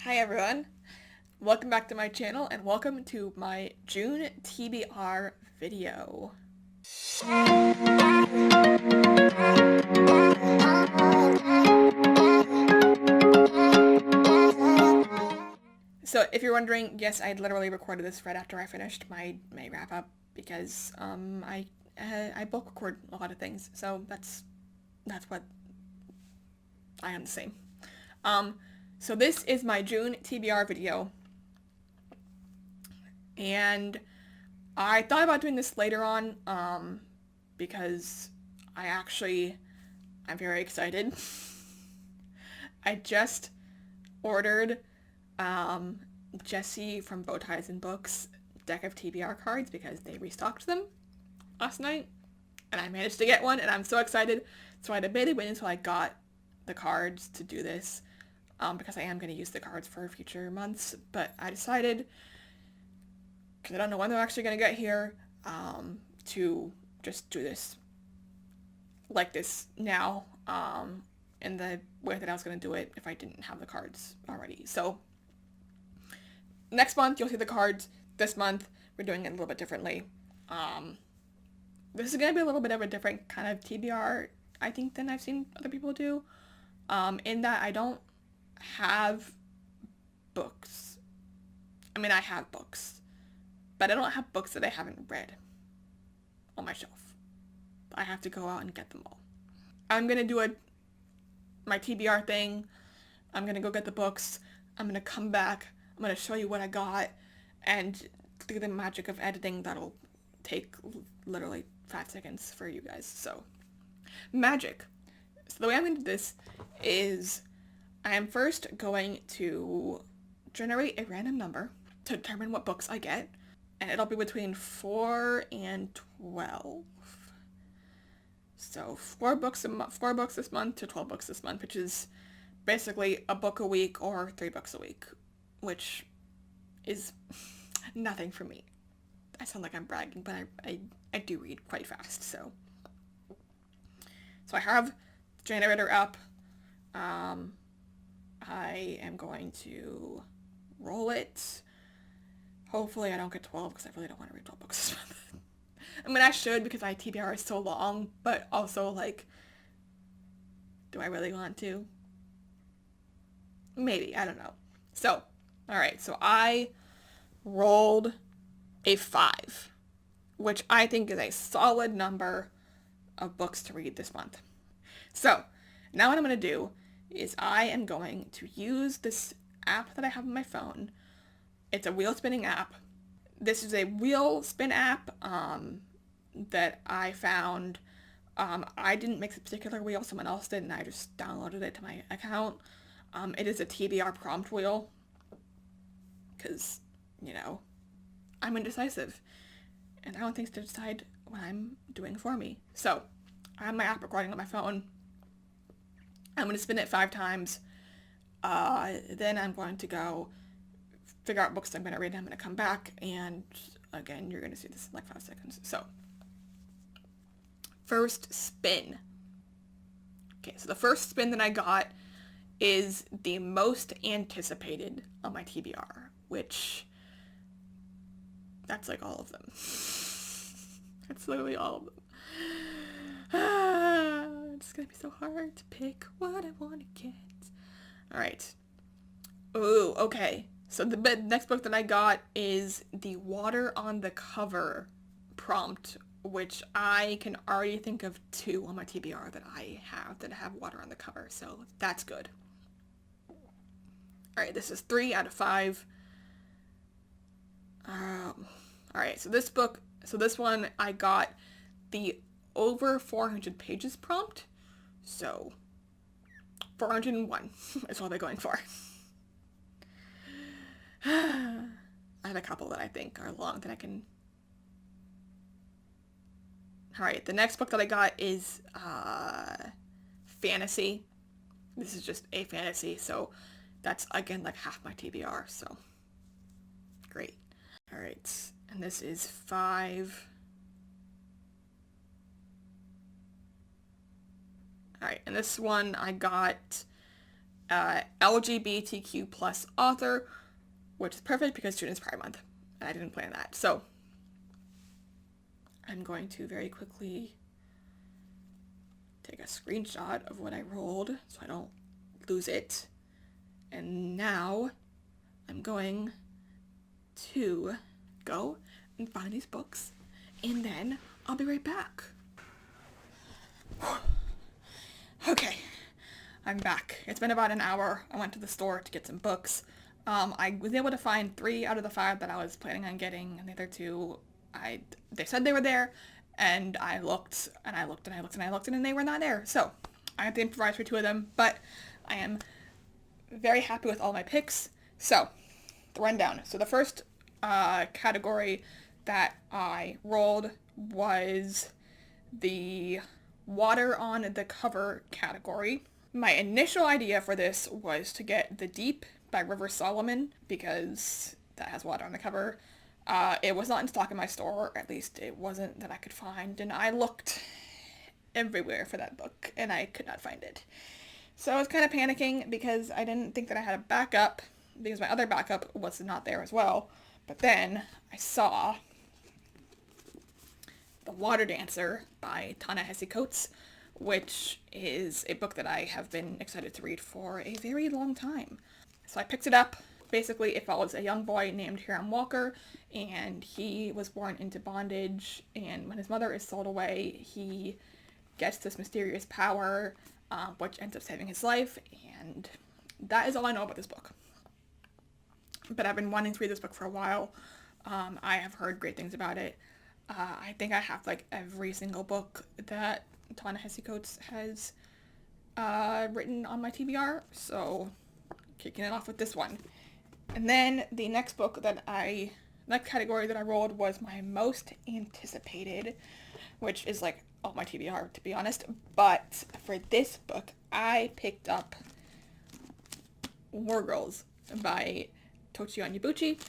Hi everyone, welcome back to my channel and welcome to my June TBR video. So if you're wondering, yes, I literally recorded this right after I finished my wrap up because I bulk record a lot of things, so that's what I am the same. So this is my June TBR video, and I thought about doing this later on, because I'm very excited. I just ordered, Jesse from Bow Ties and Books deck of TBR cards because they restocked them last night, and I managed to get one, and I'm so excited. So I debated waiting until I got the cards to do this, because I am going to use the cards for future months, but I decided, because I don't know when they're actually going to get here, to just do this like this now, in the way that I was going to do it if I didn't have the cards already. So next month you'll see the cards. This month we're doing it a little bit differently. This is going to be a little bit of a different kind of TBR, I think, than I've seen other people do, in that I don't have books. I mean, I have books, but I don't have books that I haven't read on my shelf. I have to go out and get them all. I'm going to do my TBR thing. I'm going to go get the books. I'm going to come back. I'm going to show you what I got, and through the magic of editing, that'll take literally 5 seconds for you guys. So, magic. So the way I'm going to do this is I am first going to generate a random number to determine what books I get, and it'll be between 4 and 12. So 4 books this month to 12 books this month, which is basically a book a week or 3 books a week, which is nothing for me. I sound like I'm bragging, but I do read quite fast, so I have the generator up. I am going to roll it. Hopefully I don't get 12 because I really don't want to read 12 books this month. I mean, I should because my TBR is so long, but also, like, do I really want to? Maybe, I don't know. So, alright, so I rolled a 5, which I think is a solid number of books to read this month. So, now what I'm going to do is I am going to use this app that I have on my phone. It's a wheel spinning app. This is a wheel spin app that I found. I didn't make this particular wheel, someone else did, and I just downloaded it to my account. It is a TBR prompt wheel because, I'm indecisive and I want things to decide what I'm doing for me. So I have my app recording on my phone. I'm going to spin it 5 times. Then I'm going to go figure out books I'm going to read. I'm going to come back, and again, you're going to see this in like 5 seconds. So, first spin. Okay, so the first spin that I got is the most anticipated on my TBR, which, that's like all of them. That's literally all of them. It's gonna be so hard to pick what I want to get. Alright. Ooh, okay. So the next book that I got is the water on the cover prompt, which I can already think of 2 on my TBR that have water on the cover, so that's good. Alright, this is 3 out of 5. Alright, so this one I got the over 400 pages prompt, so 401 is what they're going for. I have a couple that I think are long that I can... Alright, the next book that I got is fantasy. This is just a fantasy, so that's, again, like half my TBR, so great. Alright, and this is 5. Alright, and this one I got LGBTQ plus author, which is perfect because June is Pride Month, and I didn't plan that. So I'm going to very quickly take a screenshot of what I rolled so I don't lose it. And now I'm going to go and find these books, and then I'll be right back. Okay, I'm back. It's been about an hour. I went to the store to get some books. I was able to find 3 out of the 5 that I was planning on getting, and the other 2, they said they were there, and I looked, and I looked, and I looked, and I looked, and they were not there. So I have to improvise for 2 of them, but I am very happy with all my picks. So, the rundown. So the first category that I rolled was the water on the cover category. My initial idea for this was to get The Deep by River Solomon because that has water on the cover. It was not in stock in my store, or at least it wasn't that I could find, and I looked everywhere for that book and I could not find it. So I was kind of panicking because I didn't think that I had a backup because my other backup was not there as well. But then I saw The Water Dancer by ta-nehisi, which is a book that I have been excited to read for a very long time. So I picked it up. Basically, it follows a young boy named Hiram Walker, and he was born into bondage, and when his mother is sold away, he gets this mysterious power, which ends up saving his life, and that is all I know about this book. But I've been wanting to read this book for a while. I have heard great things about it. I think I have, like, every single book that ta-nehisi has written on my TBR, so kicking it off with this one. And then the next next category that I rolled was my most anticipated, which is, like, all my TBR, to be honest. But for this book, I picked up War Girls by Tochi Onyebuchi.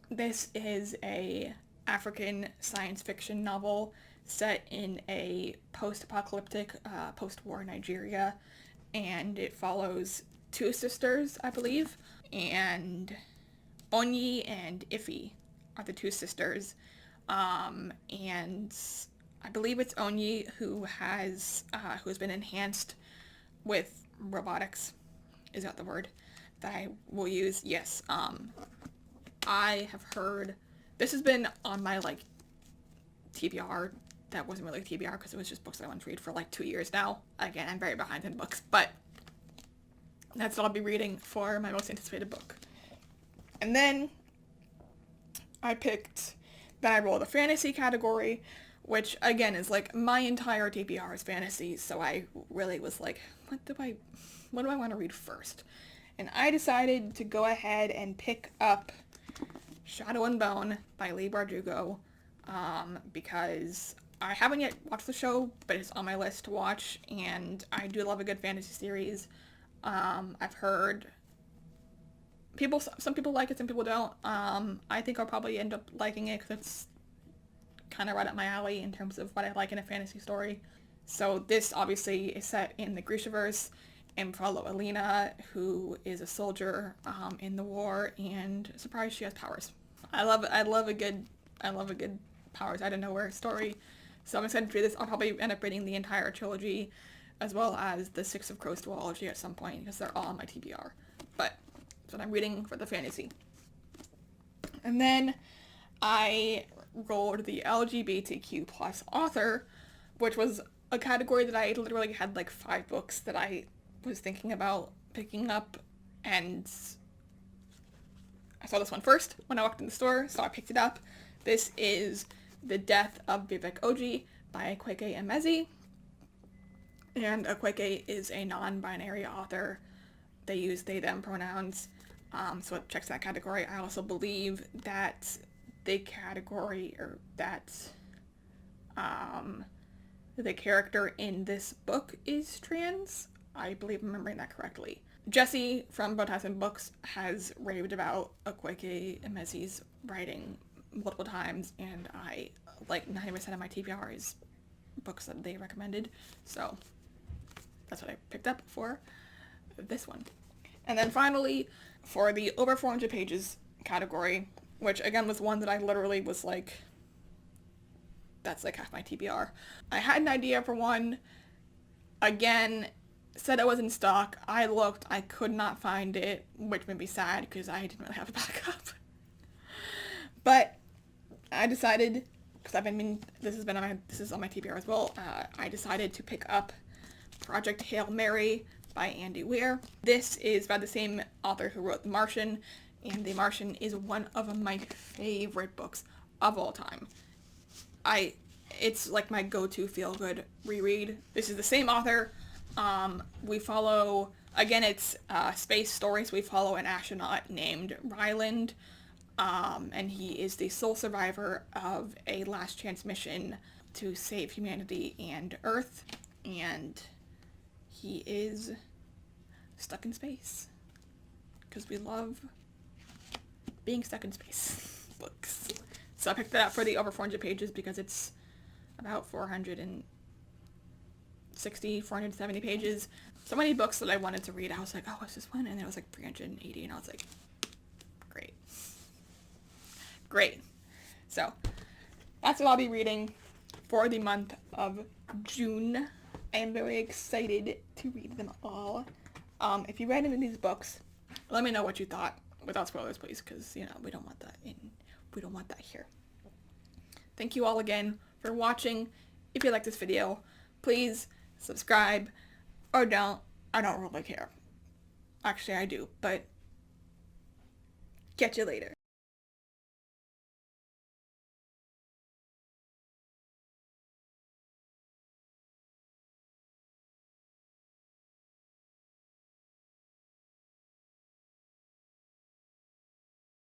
This is a African science fiction novel set in a post-apocalyptic, post-war Nigeria, and it follows 2 sisters, I believe, and Onyi and Ife are the 2 sisters, and I believe it's Onyi who has been enhanced with robotics. Is that the word that I will use? Yes. I have heard, this has been on my, like, TBR. That wasn't really a TBR because it was just books I wanted to read for like 2 years now. Again, I'm very behind in books, but that's what I'll be reading for my most anticipated book. And then I rolled a fantasy category, which again is like my entire TBR is fantasy, so I really was like, what do I want to read first? And I decided to go ahead and pick up Shadow and Bone by Leigh Bardugo, because I haven't yet watched the show, but it's on my list to watch, and I do love a good fantasy series. I've heard some people like it, some people don't. I think I'll probably end up liking it because it's kind of right up my alley in terms of what I like in a fantasy story. So this obviously is set in the Grishaverse and follow Alina, who is a soldier in the war, and surprise, she has powers. I love a good powers out of nowhere story. So I'm excited to read this. I'll probably end up reading the entire trilogy, as well as the Six of Crows duology at some point, because they're all on my TBR. But that's what I'm reading for the fantasy. And then I rolled the LGBTQ plus author, which was a category that I literally had like 5 books that I was thinking about picking up, and I saw this one first when I walked in the store, so I picked it up. This is The Death of Vivek Oji by Kweke Emezi. And Kweke is a non-binary author. They use they, them pronouns, so it checks that category. I also believe that the category, or that the character in this book is trans. I believe I'm remembering that correctly. Jesse from Botassin Books has raved about Kweke Emezi's writing multiple times, and I, like 90% of my TBR is books that they recommended, so that's what I picked up for this one. And then finally, for the over 400 pages category, which again was one that I literally was like, that's like half my TBR. I had an idea for one. Again, said it was in stock. I looked, I could not find it, which made me sad because I didn't really have a backup. But I decided, because this is on my TBR as well, I decided to pick up Project Hail Mary by Andy Weir. This is by the same author who wrote The Martian, and The Martian is one of my favorite books of all time. It's like my go-to feel-good reread. This is the same author. We follow, again, it's space stories. We follow an astronaut named Ryland, and he is the sole survivor of a last chance mission to save humanity and Earth, and he is stuck in space because we love being stuck in space books. So I picked that up for the over 400 pages because it's about 470 pages. So many books that I wanted to read. I was like, oh, what's this one? And it was like 380, and I was like, great. So that's what I'll be reading for the month of June. I am very excited to read them all. If you read any of these books, let me know what you thought without spoilers, please, because we don't want that here. Thank you all again for watching. If you like this video, please subscribe or don't. I don't really care. Actually, I do, but catch you later.